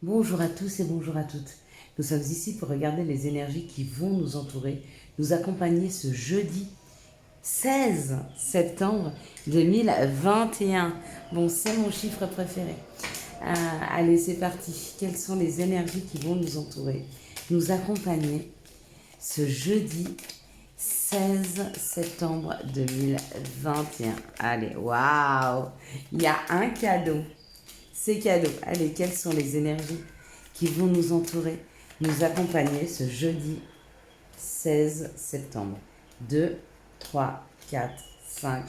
Bonjour à tous et bonjour à toutes. Nous sommes ici pour regarder les énergies qui vont nous entourer, nous accompagner ce jeudi 16 septembre 2021. Bon, c'est mon chiffre préféré. Allez, c'est parti. Quelles sont les énergies qui vont nous entourer, nous accompagner ce jeudi 16 septembre 2021. Allez, waouh! Il y a un cadeau. C'est cadeau. Allez, quelles sont les énergies qui vont nous entourer, nous accompagner ce jeudi 16 septembre? 2, 3, 4, 5,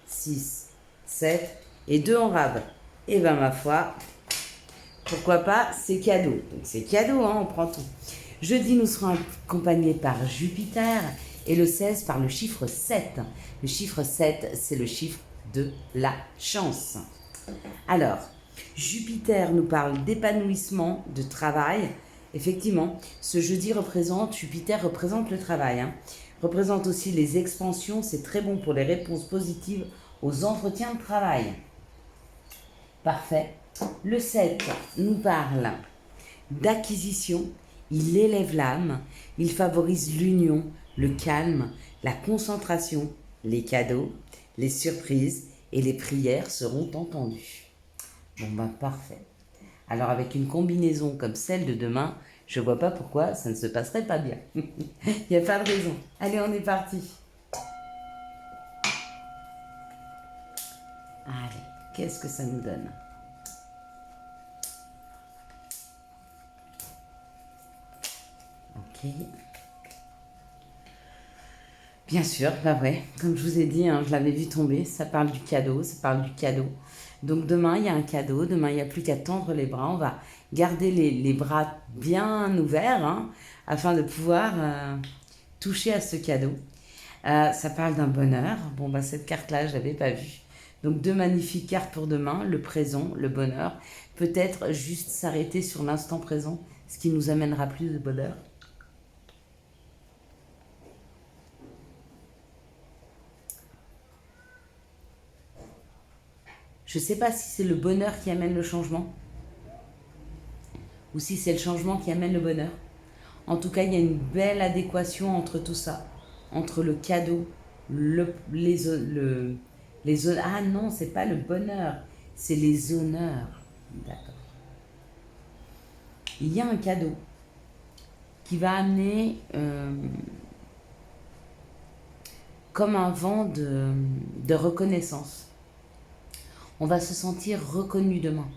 6, 7 et 2 en rab. Et ben ma foi, pourquoi pas, c'est cadeau. Donc c'est cadeau, hein, on prend tout. Jeudi, nous serons accompagnés par Jupiter et le 16 par le chiffre 7. Le chiffre 7, c'est le chiffre de la chance. Alors, Jupiter nous parle d'épanouissement, de travail. Effectivement, ce jeudi Jupiter représente le travail, hein. Représente aussi les expansions, c'est très bon pour les réponses positives aux entretiens de travail. Parfait. Le 7 nous parle d'acquisition, il élève l'âme, il favorise l'union, le calme, la concentration, les cadeaux, les surprises et les prières seront entendues. Bon ben parfait. Alors avec une combinaison comme celle de demain, je vois pas pourquoi ça ne se passerait pas bien. Il n'y a pas de raison. Allez, on est parti. Allez, qu'est-ce que ça nous donne? Ok. Bien sûr, bah ouais, comme je vous ai dit, hein, je l'avais vu tomber, ça parle du cadeau, ça parle du cadeau. Donc demain, il y a un cadeau, demain, il n'y a plus qu'à tendre les bras, on va garder les bras bien ouverts, hein, afin de pouvoir toucher à ce cadeau. Ça parle d'un bonheur, bon bah cette carte-là, je ne l'avais pas vue. Donc deux magnifiques cartes pour demain, le présent, le bonheur. Peut-être juste s'arrêter sur l'instant présent, ce qui nous amènera plus de bonheur. Je ne sais pas si c'est le bonheur qui amène le changement ou si c'est le changement qui amène le bonheur. En tout cas, il y a une belle adéquation entre tout ça, entre le cadeau, ah non, c'est pas le bonheur, c'est les honneurs. D'accord. Il y a un cadeau qui va amener comme un vent de reconnaissance. On va se sentir reconnu demain.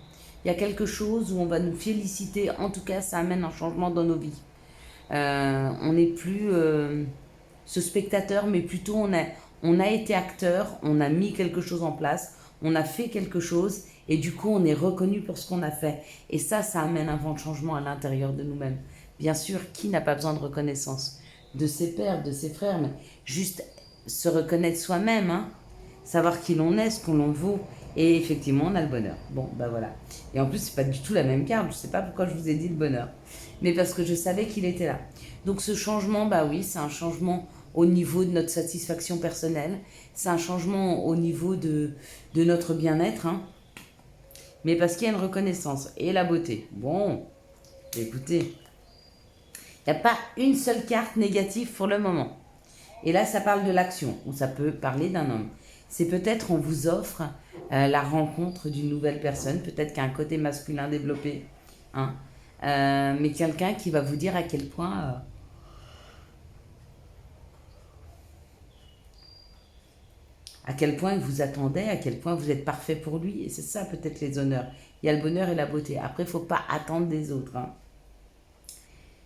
Il y a quelque chose où on va nous féliciter. En tout cas, ça amène un changement dans nos vies. On n'est plus ce spectateur, mais plutôt on a été acteur, on a mis quelque chose en place, on a fait quelque chose, et du coup, on est reconnu pour ce qu'on a fait. Et ça amène un vent de changement à l'intérieur de nous-mêmes. Bien sûr, qui n'a pas besoin de reconnaissance? De ses pères, de ses frères, mais juste se reconnaître soi-même, hein, savoir qui l'on est, ce qu'on l'on vaut. Et effectivement, on a le bonheur. Bon, bah voilà. Et en plus, c'est pas du tout la même carte. Je sais pas pourquoi je vous ai dit le bonheur. Mais parce que je savais qu'il était là. Donc ce changement, bah oui, c'est un changement au niveau de notre satisfaction personnelle. C'est un changement au niveau de notre bien-être, hein. Mais parce qu'il y a une reconnaissance et la beauté. Bon, écoutez, il n'y a pas une seule carte négative pour le moment. Et là, ça parle de l'action, ou ça peut parler d'un homme. C'est peut-être on vous offre la rencontre d'une nouvelle personne, peut-être qu'il y a un côté masculin développé, hein, mais quelqu'un qui va vous dire à quel point il vous attendait, à quel point vous êtes parfait pour lui. Et c'est ça peut-être les honneurs. Il y a le bonheur et la beauté. Après, il ne faut pas attendre des autres, hein.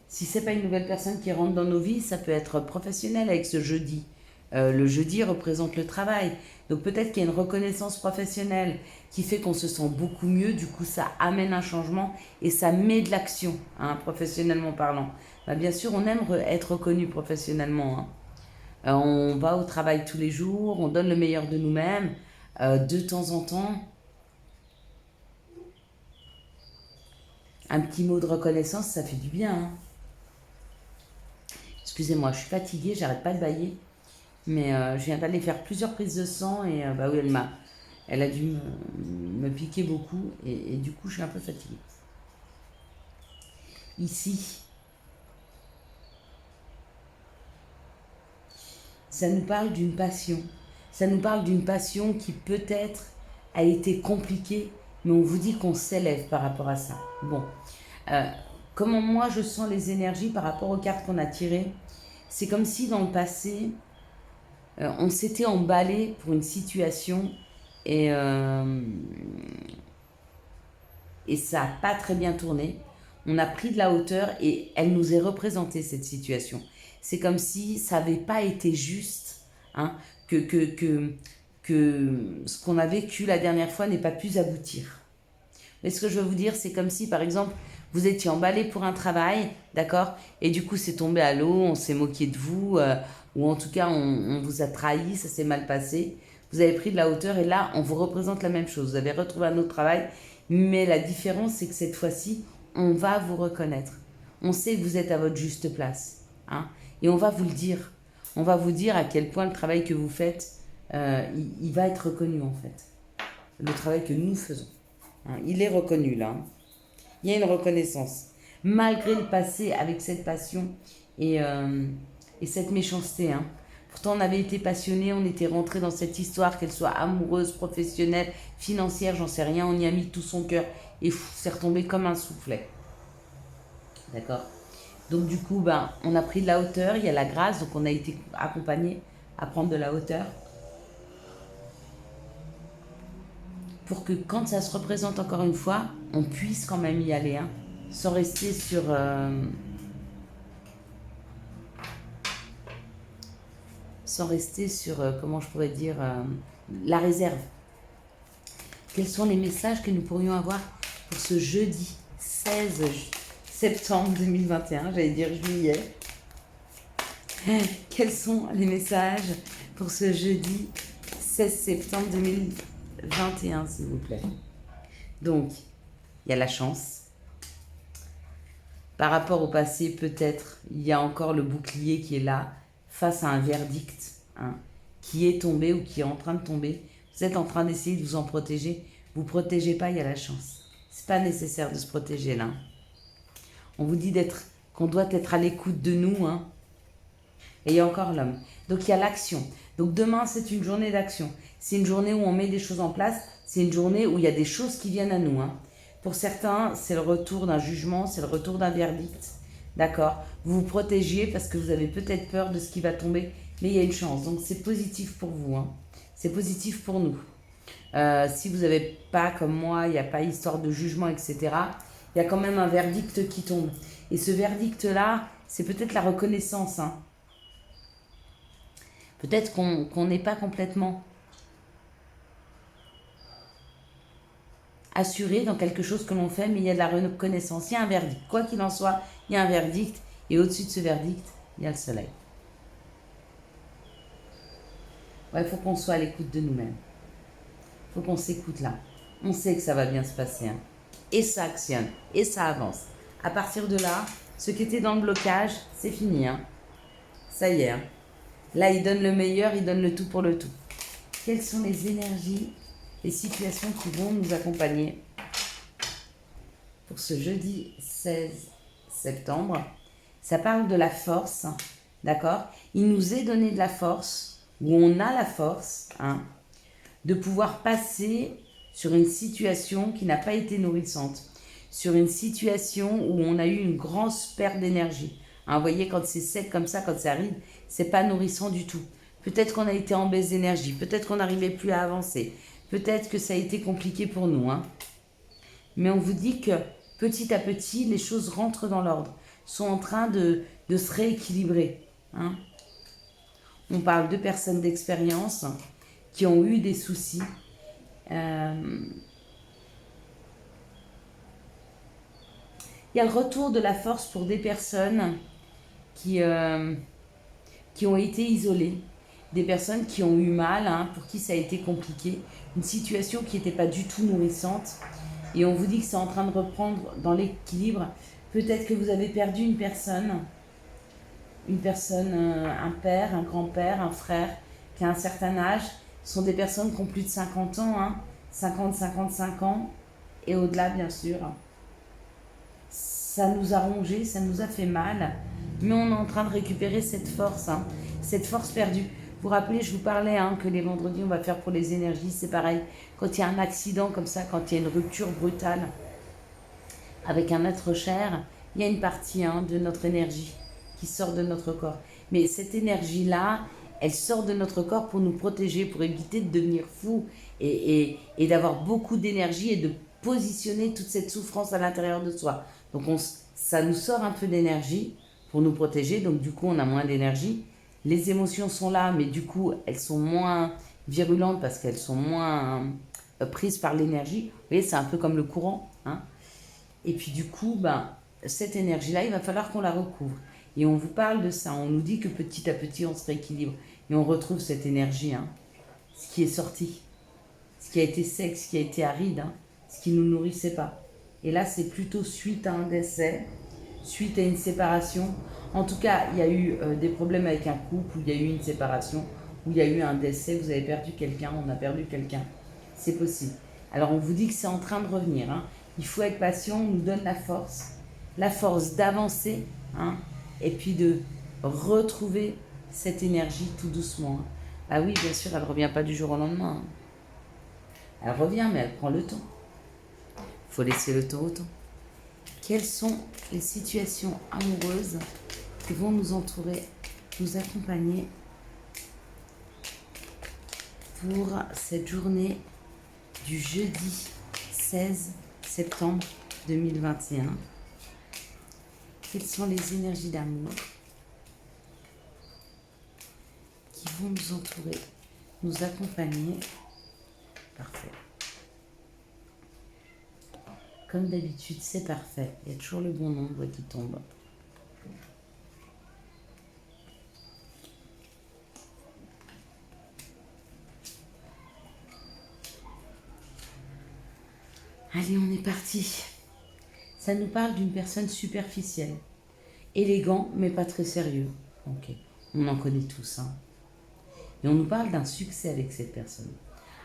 Si ce n'est pas une nouvelle personne qui rentre dans nos vies, ça peut être professionnel avec ce jeudi. Le jeudi représente le travail. Donc peut-être qu'il y a une reconnaissance professionnelle qui fait qu'on se sent beaucoup mieux. Du coup, ça amène un changement et ça met de l'action, hein, professionnellement parlant. Bah, bien sûr, on aime être reconnu professionnellement, hein. On va au travail tous les jours, on donne le meilleur de nous-mêmes. De temps en temps, un petit mot de reconnaissance, ça fait du bien, hein. Excusez-moi, je suis fatiguée, j'arrête pas de bailler. Mais je viens d'aller faire plusieurs prises de sang et bah oui, elle a dû me piquer beaucoup et du coup, je suis un peu fatiguée. ici, ça nous parle d'une passion. Ça nous parle d'une passion qui peut-être a été compliquée, mais on vous dit qu'on s'élève par rapport à ça. Bon, comment moi je sens les énergies par rapport aux cartes qu'on a tirées, c'est comme si dans le passé, on s'était emballé pour une situation et, et ça n'a pas très bien tourné. On a pris de la hauteur et elle nous est représentée, cette situation. C'est comme si ça n'avait pas été juste, hein, que ce qu'on a vécu la dernière fois n'ait pas pu aboutir. Mais ce que je veux vous dire, c'est comme si, par exemple, vous étiez emballé pour un travail, d'accord? Et du coup, c'est tombé à l'eau, on s'est moqué de vous, ou en tout cas, on vous a trahi, ça s'est mal passé. Vous avez pris de la hauteur et là, on vous représente la même chose. Vous avez retrouvé un autre travail, mais la différence, c'est que cette fois-ci, on va vous reconnaître. On sait que vous êtes à votre juste place, hein? Et on va vous le dire. On va vous dire à quel point le travail que vous faites, il va être reconnu, en fait. Le travail que nous faisons. Hein, il est reconnu là. Il y a une reconnaissance. Malgré le passé avec cette passion et cette méchanceté. Hein. Pourtant, on avait été passionnés, on était rentré dans cette histoire, qu'elle soit amoureuse, professionnelle, financière, j'en sais rien. On y a mis tout son cœur et c'est retombé comme un soufflet. D'accord? Donc du coup, ben, on a pris de la hauteur, il y a la grâce, donc on a été accompagné à prendre de la hauteur. Pour que quand ça se représente encore une fois, on puisse quand même y aller, hein, sans rester sur... comment je pourrais dire, la réserve. Quels sont les messages que nous pourrions avoir pour ce jeudi 16 septembre 2021, j'allais dire juillet. Quels sont les messages pour ce jeudi 16 septembre 2021, s'il vous plaît? Donc, il y a la chance. Par rapport au passé, peut-être, il y a encore le bouclier qui est là, face à un verdict, hein, qui est tombé ou qui est en train de tomber. Vous êtes en train d'essayer de vous en protéger. Vous ne protégez pas, il y a la chance. Ce n'est pas nécessaire de se protéger là. On vous dit qu'on doit être à l'écoute de nous, hein. Et il y a encore l'homme. Donc il y a l'action. Donc demain, c'est une journée d'action. C'est une journée où on met des choses en place. C'est une journée où il y a des choses qui viennent à nous, hein. Pour certains, c'est le retour d'un jugement, c'est le retour d'un verdict. D'accord? Vous vous protégiez parce que vous avez peut-être peur de ce qui va tomber, mais il y a une chance. Donc c'est positif pour vous, hein. C'est positif pour nous. Si vous n'avez pas, comme moi, il n'y a pas histoire de jugement, etc., il y a quand même un verdict qui tombe. Et ce verdict-là, c'est peut-être la reconnaissance, hein. Peut-être qu'on n'est pas complètement assuré dans quelque chose que l'on fait, mais il y a de la reconnaissance. Il y a un verdict. Quoi qu'il en soit, il y a un verdict. Et au-dessus de ce verdict, il y a le soleil. Ouais, il faut qu'on soit à l'écoute de nous-mêmes. Il faut qu'on s'écoute là. On sait que ça va bien se passer, hein. Et ça actionne. Et ça avance. À partir de là, ce qui était dans le blocage, c'est fini, hein. Ça y est, hein. Là, il donne le meilleur, il donne le tout pour le tout. Quelles sont les énergies, les situations qui vont nous accompagner pour ce jeudi 16 septembre? Ça parle de la force, d'accord? Il nous est donné de la force, où on a la force, hein, de pouvoir passer sur une situation qui n'a pas été nourrissante, sur une situation où on a eu une grosse perte d'énergie. Hein, vous voyez, quand c'est sec comme ça, quand c'est aride, c'est pas nourrissant du tout. Peut-être qu'on a été en baisse d'énergie, peut-être qu'on n'arrivait plus à avancer, peut-être que ça a été compliqué pour nous, hein. Mais on vous dit que petit à petit, les choses rentrent dans l'ordre, sont en train de se rééquilibrer, hein. On parle de personnes d'expérience qui ont eu des soucis. Il y a le retour de la force pour des personnes qui ont été isolées, des personnes qui ont eu mal, hein, pour qui ça a été compliqué, une situation qui n'était pas du tout nourrissante. Et on vous dit que c'est en train de reprendre dans l'équilibre. Peut-être que vous avez perdu une personne, un père, un grand-père, un frère qui a un certain âge. Ce sont des personnes qui ont plus de 50 ans, hein, 50, 55 ans, et au-delà bien sûr. ça nous a rongé, ça nous a fait mal, mais on est en train de récupérer cette force, hein, cette force perdue. Vous vous rappelez, je vous parlais que les vendredis, on va faire pour les énergies, c'est pareil. Quand il y a un accident comme ça, quand il y a une rupture brutale avec un être cher, il y a une partie de notre énergie qui sort de notre corps. Mais cette énergie-là, elle sort de notre corps pour nous protéger, pour éviter de devenir fou et d'avoir beaucoup d'énergie et de positionner toute cette souffrance à l'intérieur de soi. Donc ça nous sort un peu d'énergie pour nous protéger, donc du coup on a moins d'énergie. Les émotions sont là, mais du coup elles sont moins virulentes parce qu'elles sont moins prises par l'énergie. Vous voyez, c'est un peu comme le courant. Et puis du coup, cette énergie-là, il va falloir qu'on la recouvre. Et on vous parle de ça, on nous dit que petit à petit on se rééquilibre. Et on retrouve cette énergie, ce qui est sorti, ce qui a été sec, ce qui a été aride, ce qui ne nous nourrissait pas. Et là, c'est plutôt suite à un décès, suite à une séparation. En tout cas, il y a eu des problèmes avec un couple, où il y a eu une séparation, où il y a eu un décès, vous avez perdu quelqu'un, on a perdu quelqu'un. C'est possible. Alors on vous dit que c'est en train de revenir. Il faut être patient, on nous donne la force d'avancer, et puis de retrouver cette énergie tout doucement. Ah oui, bien sûr, elle ne revient pas du jour au lendemain. Elle revient, mais elle prend le temps. Il faut laisser le temps au temps. Quelles sont les situations amoureuses qui vont nous entourer, nous accompagner pour cette journée du jeudi 16 septembre 2021? Quelles sont les énergies d'amour qui vont nous entourer, nous accompagner? Parfait. Comme d'habitude, c'est parfait. Il y a toujours le bon nombre qui tombe. Allez, on est parti. Ça nous parle d'une personne superficielle, élégant mais pas très sérieux. Ok, on en connaît tous. Et on nous parle d'un succès avec cette personne.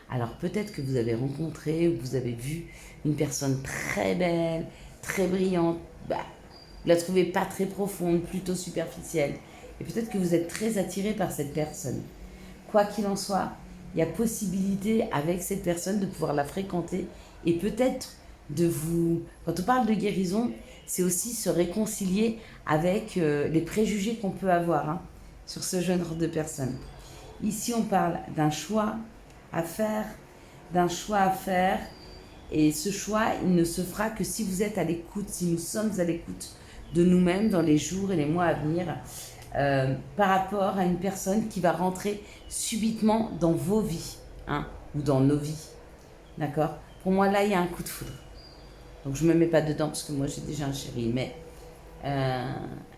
Alors peut-être que vous avez rencontré ou vous avez vu une personne très belle, très brillante, vous la trouvez pas très profonde, plutôt superficielle. Et peut-être que vous êtes très attiré par cette personne. Quoi qu'il en soit, il y a possibilité avec cette personne de pouvoir la fréquenter et peut-être de vous... Quand on parle de guérison, c'est aussi se réconcilier avec les préjugés qu'on peut avoir sur ce genre de personnes. Ici, on parle d'un choix à faire, et ce choix, il ne se fera que si vous êtes à l'écoute, si nous sommes à l'écoute de nous-mêmes dans les jours et les mois à venir, par rapport à une personne qui va rentrer subitement dans vos vies, ou dans nos vies, d'accord? Pour moi, là, il y a un coup de foudre. Donc, je ne me mets pas dedans parce que moi, j'ai déjà un chéri, mais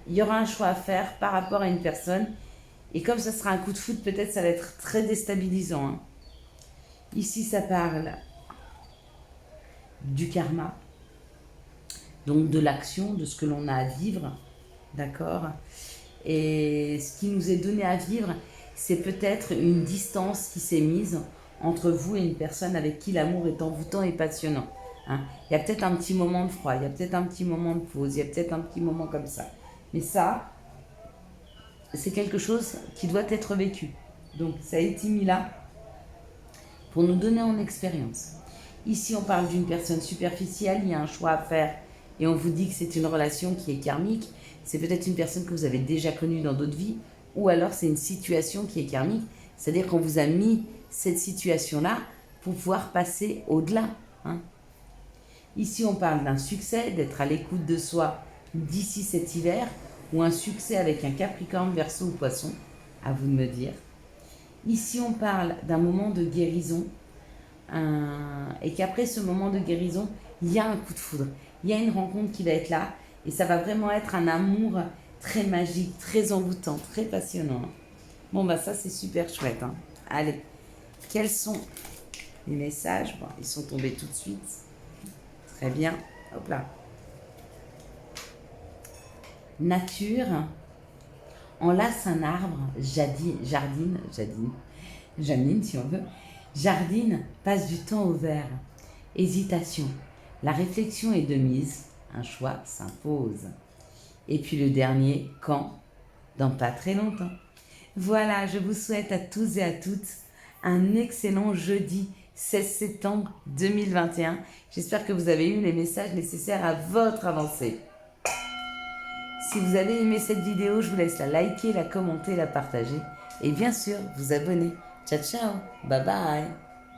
il y aura un choix à faire par rapport à une personne, et comme ça sera un coup de foudre, peut-être ça va être très déstabilisant. Ici, ça parle du karma, donc de l'action, de ce que l'on a à vivre, d'accord? Et ce qui nous est donné à vivre, c'est peut-être une distance qui s'est mise entre vous et une personne avec qui l'amour est envoûtant et passionnant. Il y a peut-être un petit moment de froid, il y a peut-être un petit moment de pause, il y a peut-être un petit moment comme ça. Mais ça, c'est quelque chose qui doit être vécu. Donc ça a été mis là pour nous donner en expérience. Ici, on parle d'une personne superficielle, il y a un choix à faire et on vous dit que c'est une relation qui est karmique. C'est peut-être une personne que vous avez déjà connue dans d'autres vies, ou alors c'est une situation qui est karmique, c'est-à-dire qu'on vous a mis cette situation-là pour pouvoir passer au-delà. Ici, on parle d'un succès, d'être à l'écoute de soi d'ici cet hiver, ou un succès avec un Capricorne, Verseau ou Poisson, à vous de me dire. Ici, on parle d'un moment de guérison, et qu'après ce moment de guérison, il y a un coup de foudre, il y a une rencontre qui va être là, et ça va vraiment être un amour très magique, très envoûtant, très passionnant. Bon, ça c'est super chouette. Allez, quels sont les messages? Ils sont tombés tout de suite. Très bien. Hop là. Nature enlace un arbre, jardine si on veut. Jardine passe du temps au vert. Hésitation. La réflexion est de mise. Un choix s'impose. Et puis le dernier, quand? Dans pas très longtemps. Voilà, je vous souhaite à tous et à toutes un excellent jeudi 16 septembre 2021. J'espère que vous avez eu les messages nécessaires à votre avancée. Si vous avez aimé cette vidéo, je vous laisse la liker, la commenter, la partager et bien sûr vous abonner. Ciao ciao, bye bye.